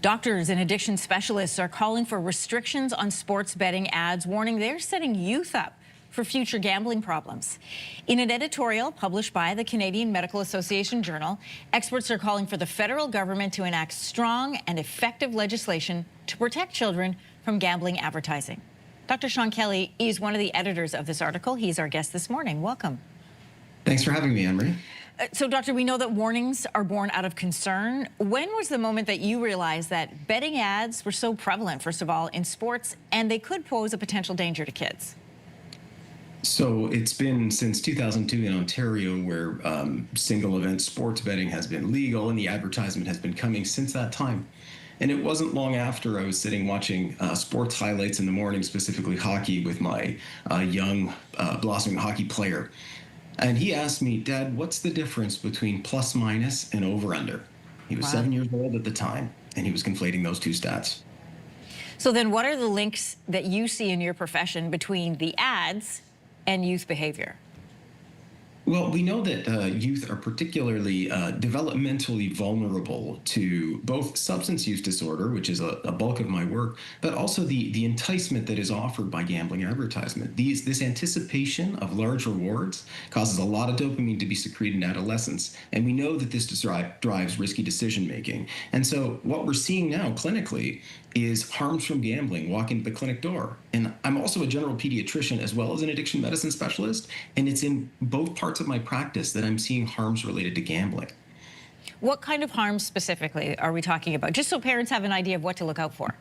Doctors and addiction specialists are calling for restrictions on sports betting ads, warning they're setting youth up for future gambling problems. In an editorial published by the Canadian Medical Association Journal, experts are calling for the federal government to enact strong and effective legislation to protect children from gambling advertising. Dr. Sean Kelly is one of the editors of this article. He's our guest this morning. Welcome. Thanks for having me, Anne-Marie. So, Doctor, we know that warnings are born out of concern. When was the moment that you realized that betting ads were so prevalent, first of all, in sports, and they could pose a potential danger to kids? So it's been since 2002 in Ontario where single event sports betting has been legal, and the advertisement has been coming since that time. And it wasn't long after I was sitting watching sports highlights in the morning, specifically hockey, with my young blossoming hockey player. And he asked me, "Dad, what's the difference between plus minus and over under?" He was 7 years old at the time, and he was conflating those two stats. So then what are the links that you see in your profession between the ads and youth behavior? Well, we know that youth are particularly developmentally vulnerable to both substance use disorder, which is a bulk of my work, but also the enticement that is offered by gambling advertisement. This anticipation of large rewards causes a lot of dopamine to be secreted in adolescence, and we know that this drives risky decision making. And so what we're seeing now clinically is harms from gambling walk into the clinic door. And I'm also a general pediatrician as well as an addiction medicine specialist, and it's in both parts of my practice that I'm seeing harms related to gambling. What kind of harms specifically are we talking about? Just so parents have an idea of what to look out for.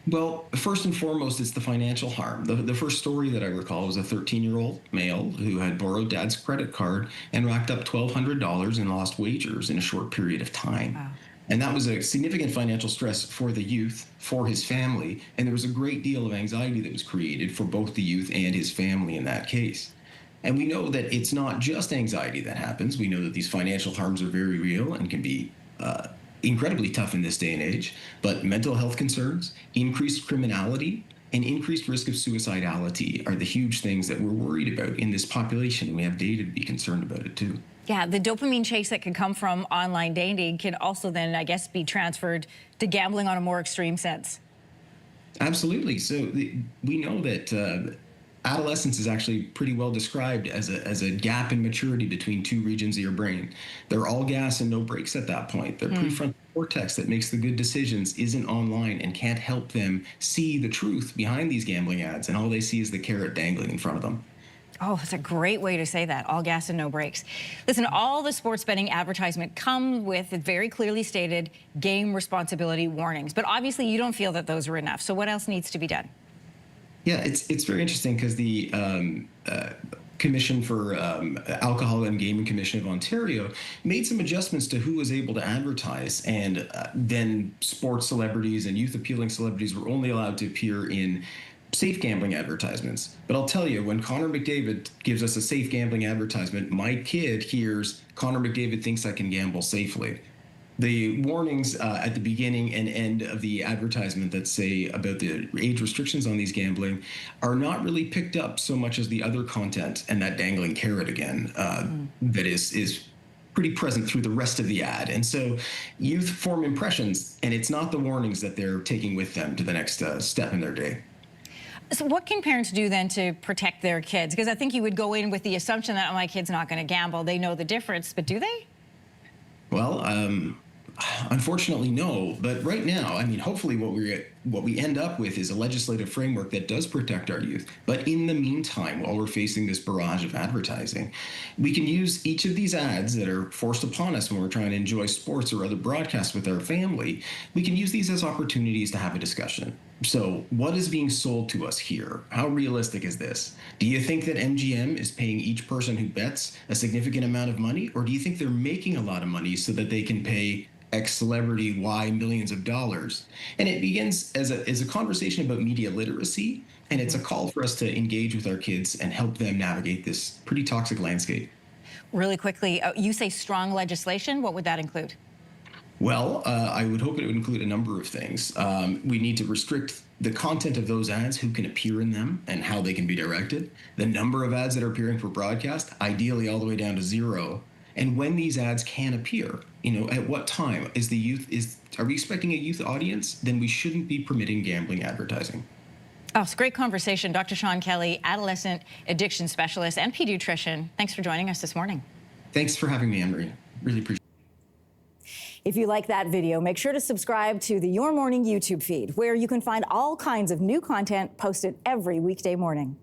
Well, first and foremost, it's the financial harm. The first story that I recall was a 13-year-old male who had borrowed dad's credit card and racked up $1,200 in lost wagers in a short period of time. Wow. And that was a significant financial stress for the youth, for his family, and there was a great deal of anxiety that was created for both the youth and his family in that case. And we know that it's not just anxiety that happens. We know that these financial harms are very real and can be incredibly tough in this day and age, but mental health concerns, increased criminality, and increased risk of suicidality are the huge things that we're worried about in this population, and we have data to be concerned about it too. Yeah, the dopamine chase that can come from online dating can also then, I guess, be transferred to gambling on a more extreme sense. Absolutely. So we know that adolescence is actually pretty well described as a gap in maturity between two regions of your brain. They're all gas and no brakes at that point. The prefrontal cortex that makes the good decisions isn't online and can't help them see the truth behind these gambling ads, and all they see is the carrot dangling in front of them. Oh, that's a great way to say that. All gas and no brakes. Listen, all the sports betting advertisement come with very clearly stated game responsibility warnings. But obviously you don't feel that those are enough. So what else needs to be done? Yeah, it's very interesting because the Commission for Alcohol and Gaming Commission of Ontario made some adjustments to who was able to advertise, and then sports celebrities and youth appealing celebrities were only allowed to appear in safe gambling advertisements. But I'll tell you, when Connor McDavid gives us a safe gambling advertisement, my kid hears Connor McDavid thinks I can gamble safely. The warnings at the beginning and end of the advertisement that say about the age restrictions on these gambling are not really picked up so much as the other content and that dangling carrot again that is pretty present through the rest of the ad. And so youth form impressions, and it's not the warnings that they're taking with them to the next step in their day. So what can parents do then to protect their kids? Because I think you would go in with the assumption that, oh, my kid's not going to gamble. They know the difference, but do they? Well, unfortunately, no. But right now, I mean, hopefully what we end up with is a legislative framework that does protect our youth. But in the meantime, while we're facing this barrage of advertising, we can use each of these ads that are forced upon us when we're trying to enjoy sports or other broadcasts with our family. We can use these as opportunities to have a discussion. So what is being sold to us here? How realistic is this? Do you think that MGM is paying each person who bets a significant amount of money? Or do you think they're making a lot of money so that they can pay X celebrity Y millions of dollars? And it begins as a conversation about media literacy, and it's a call for us to engage with our kids and help them navigate this pretty toxic landscape. Really quickly, you say strong legislation. What would that include? Well, I would hope it would include a number of things. We need to restrict the content of those ads, who can appear in them and how they can be directed, the number of ads that are appearing for broadcast, ideally all the way down to zero, and when these ads can appear. At what time are we expecting a youth audience? Then we shouldn't be permitting gambling advertising. Oh, it's a great conversation. Dr. Sean Kelly, adolescent addiction specialist and pediatrician. Thanks for joining us this morning. Thanks for having me, Anne-Marie. Really appreciate it. If you like that video, make sure to subscribe to the Your Morning YouTube feed, where you can find all kinds of new content posted every weekday morning.